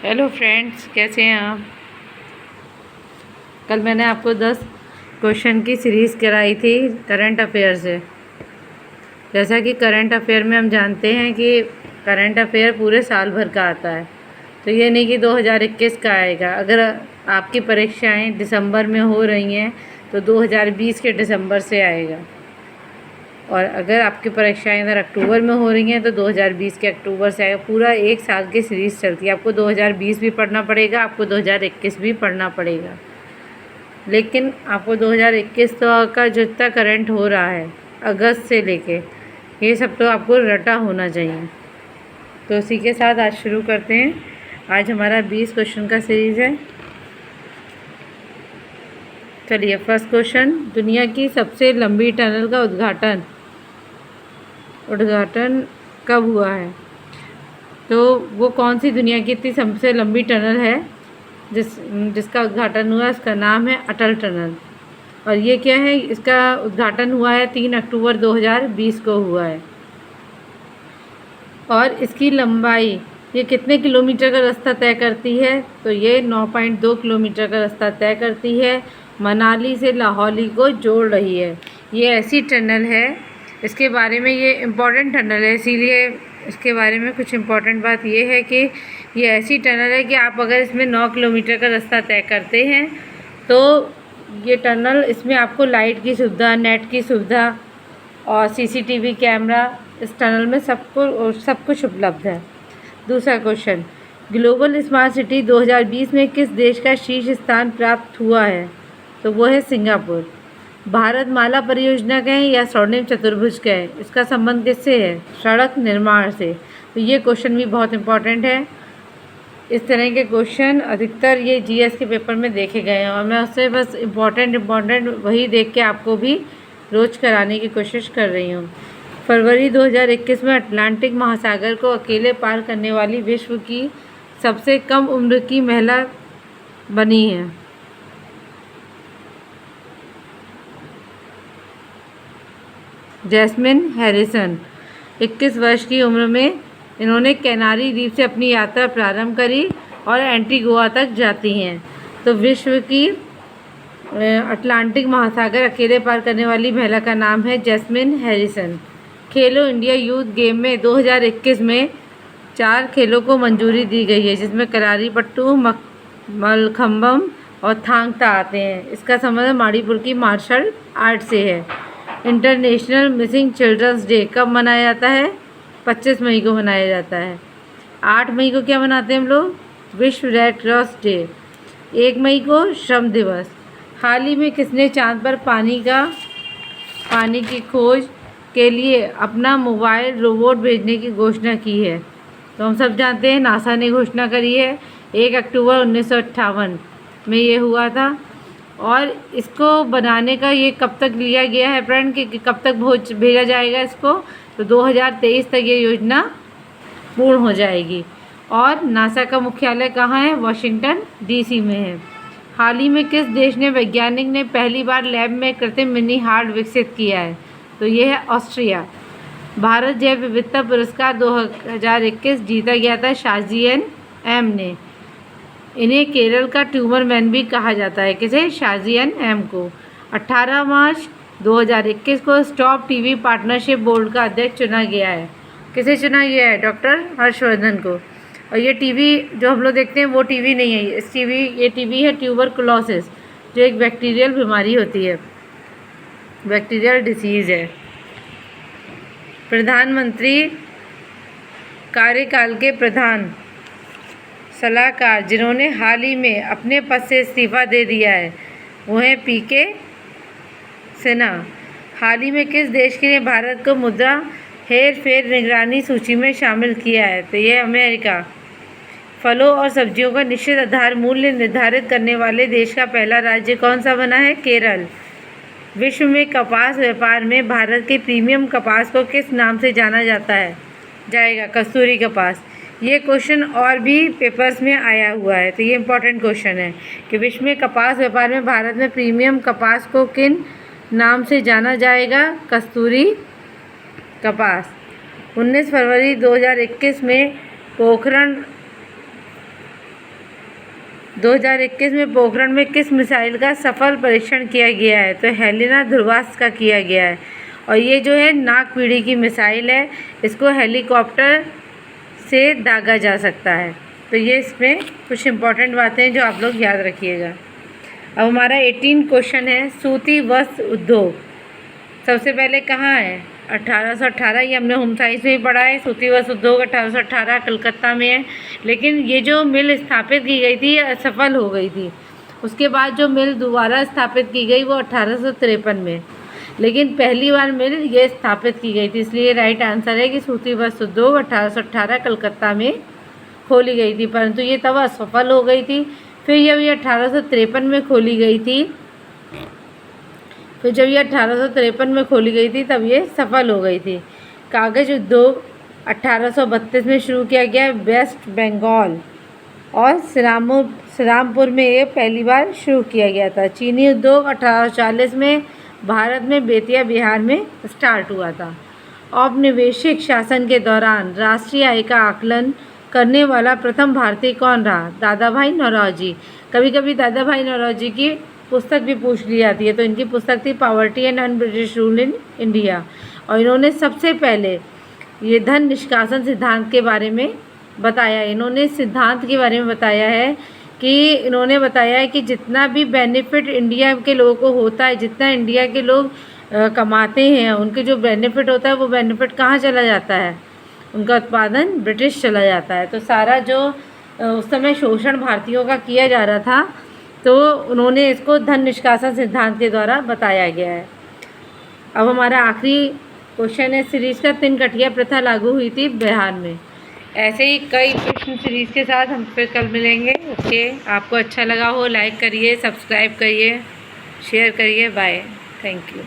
Hello friends, कैसे हैं आप। कल मैंने आपको 10 क्वेश्चन की सीरीज़ कराई थी करंट अफेयर से। जैसा कि करंट अफेयर में हम जानते हैं कि करंट अफेयर पूरे साल भर का आता है, तो ये नहीं कि 2021 का आएगा। अगर आपकी परीक्षाएं दिसंबर में हो रही हैं तो 2020 के दिसंबर से आएगा, और अगर आपकी परीक्षाएं इधर अक्टूबर में हो रही हैं तो 2020 के अक्टूबर से आएगा। पूरा एक साल की सीरीज़ चलती है। आपको 2020 भी पढ़ना पड़ेगा, आपको 2021 भी पढ़ना पड़ेगा, लेकिन आपको 2021 तो का जितना करंट हो रहा है अगस्त से लेके, ये सब तो आपको रटा होना चाहिए। तो इसी के साथ आज शुरू करते हैं। आज हमारा 20 क्वेश्चन का सीरीज़ है। चलिए, फर्स्ट क्वेश्चन, दुनिया की सबसे लंबी टनल का उद्घाटन कब हुआ है। तो वो कौन सी दुनिया की इतनी सबसे लंबी टनल है जिसका उद्घाटन हुआ, इसका नाम है अटल टनल। और ये क्या है, इसका उद्घाटन हुआ है 3 अक्टूबर 2020 को हुआ है। और इसकी लंबाई ये कितने किलोमीटर का रास्ता तय करती है, तो ये 9.2 किलोमीटर का रास्ता तय करती है। मनाली से लाहौली को जोड़ रही है। ये ऐसी टनल है, इसके बारे में, ये इम्पॉर्टेंट टनल है, इसीलिए इसके बारे में कुछ इम्पॉर्टेंट बात ये है कि ये ऐसी टनल है कि आप अगर इसमें 9 किलोमीटर का रास्ता तय करते हैं तो ये टनल, इसमें आपको लाइट की सुविधा, नेट की सुविधा और सीसीटीवी कैमरा इस टनल में सब कुछ उपलब्ध है। दूसरा क्वेश्चन, ग्लोबल स्मार्ट सिटी 2020 में किस देश का शीर्ष स्थान प्राप्त हुआ है, तो वो है सिंगापुर। भारत माला परियोजना का है या स्वर्णिम चतुर्भुज का है, इसका संबंध किससे है, सड़क निर्माण से। तो ये क्वेश्चन भी बहुत इंपॉर्टेंट है। इस तरह के क्वेश्चन अधिकतर ये जीएस के पेपर में देखे गए हैं, और मैं उससे बस इम्पॉर्टेंट वही देख के आपको भी रोज कराने की कोशिश कर रही हूँ। फरवरी 2021 में अटलांटिक महासागर को अकेले पार करने वाली विश्व की सबसे कम उम्र की महिला बनी है। Jasmine Harrison. 21 वर्ष की उम्र में इन्होंने कैनारी द्वीप से अपनी यात्रा प्रारंभ करी और एंटीगुआ तक जाती हैं। तो विश्व की अटलांटिक महासागर अकेले पार करने वाली महिला का नाम है जैस्मिन हैरिसन। खेलो इंडिया यूथ गेम में 2021 में 4 खेलों को मंजूरी दी गई है, जिसमें करारी पट्टू, मलखम्बम और थांग ता आते हैं। इसका संबंध मणिपुर की मार्शल आर्ट से है। इंटरनेशनल मिसिंग चिल्ड्रंस डे कब मनाया जाता है, 25 मई को मनाया जाता है। 8 मई को क्या मनाते हैं हम लोग, विश्व रेड क्रॉस डे। 1 मई को श्रम दिवस। हाल ही में किसने चांद पर पानी की खोज के लिए अपना मोबाइल रोबोट भेजने की घोषणा की है, तो हम सब जानते हैं नासा ने घोषणा करी है। 1 अक्टूबर 1958 में ये हुआ था। और इसको बनाने का ये कब तक लिया गया है फ्रेंड, कि कब तक भेजा जाएगा इसको, तो 2023 तक ये योजना पूर्ण हो जाएगी। और नासा का मुख्यालय कहाँ है, वाशिंगटन डीसी में है। हाल ही में किस देश ने वैज्ञानिक ने पहली बार लैब में कृत्रिम मिनी हार्ट विकसित किया है, तो ये है ऑस्ट्रिया। भारत जैव विविधता पुरस्कार 2021 जीता गया था शाजियन एम ने। इन्हें केरल का ट्यूमर मैन भी कहा जाता है, किसे, शाजियन एम को। 18 मार्च 2021 को स्टॉप टीवी पार्टनरशिप बोर्ड का अध्यक्ष चुना गया है। किसे चुना गया है, डॉक्टर हर्षवर्धन को। और ये टीवी जो हम लोग देखते हैं वो टीवी नहीं है, ये टीवी है ट्यूबरकुलोसिस, जो एक बैक्टीरियल बीमारी होती है, बैक्टीरियल डिसीज़ है। प्रधानमंत्री कार्यकाल के प्रधान सलाहकार जिन्होंने हाल ही में अपने पद से इस्तीफा दे दिया है, वो हैं पीके सिन्हा। हाल ही में किस देश ने भारत को मुद्रा हेर फेर निगरानी सूची में शामिल किया है, तो ये अमेरिका। फलों और सब्जियों का निश्चित आधार मूल्य निर्धारित करने वाले देश का पहला राज्य कौन सा बना है, केरल। विश्व में कपास व्यापार में भारत के प्रीमियम कपास को किस नाम से जाना जाएगा, कस्तूरी कपास। ये क्वेश्चन और भी पेपर्स में आया हुआ है, तो ये इम्पोर्टेंट क्वेश्चन है कि विश्व में कपास व्यापार में भारत में प्रीमियम कपास को किन नाम से जाना जाएगा, कस्तूरी कपास। 19 फरवरी 2021 में पोखरण 2021 में पोखरण में किस मिसाइल का सफल परीक्षण किया गया है? तो हेलेना ध्रुवास का किया गया है। और ये जो है नागपीढ़ी की मिसाइल है, इसको हेलीकॉप्टर से दागा जा सकता है। तो ये इसमें कुछ इम्पोर्टेंट बातें हैं जो आप लोग याद रखिएगा। अब हमारा 18 क्वेश्चन है, सूती वस्त्र उद्योग सबसे पहले कहाँ है? 1818, ये हमने होम साइंस में ही पढ़ा है। सूती वस्त्र उद्योग 1818 कलकत्ता में है। लेकिन ये जो मिल स्थापित की गई थी असफल हो गई थी। उसके बाद जो मिल दोबारा स्थापित की गई वो 1853 में, लेकिन पहली बार मिल ये स्थापित की गई थी। इसलिए राइट आंसर है कि सूती वस्त्र उद्योग 1818 कलकत्ता में खोली गई थी, परंतु ये तब असफल हो गई थी। फिर जब ये 1853 में खोली गई थी, तब ये सफल हो गई थी। कागज़ उद्योग 1832 में शुरू किया गया वेस्ट बंगाल और श्रीरामपुर में ये पहली बार शुरू किया गया था। चीनी उद्योग 1840 में भारत में बेतिया बिहार में स्टार्ट हुआ था। औपनिवेशिक शासन के दौरान राष्ट्रीय आय का आकलन करने वाला प्रथम भारतीय कौन रहा? दादा भाई नौरोजी। कभी कभी दादा भाई नौरोजी की पुस्तक भी पूछ ली जाती है। तो इनकी पुस्तक थी poverty and un British rule in India, और इन्होंने सबसे पहले ये धन निष्कासन सिद्धांत के बारे में बताया। इन्होंने सिद्धांत के बारे में बताया है कि इन्होंने बताया है कि जितना भी बेनिफिट इंडिया के लोगों को होता है, जितना इंडिया के लोग कमाते हैं, उनके जो बेनिफिट होता है वो बेनिफिट कहाँ चला जाता है? उनका उत्पादन ब्रिटिश चला जाता है। तो सारा जो उस समय शोषण भारतीयों का किया जा रहा था, तो उन्होंने इसको धन निष्कासन सिद्धांत के द्वारा बताया गया है। अब हमारा आखिरी क्वेश्चन है, सीरीज का तिनकटिया प्रथा लागू हुई थी बिहार में। ऐसे ही कई प्रश्न सीरीज के साथ हम फिर कल मिलेंगे। ओके, आपको अच्छा लगा हो लाइक करिए, सब्सक्राइब करिए, शेयर करिए। Bye, thank you.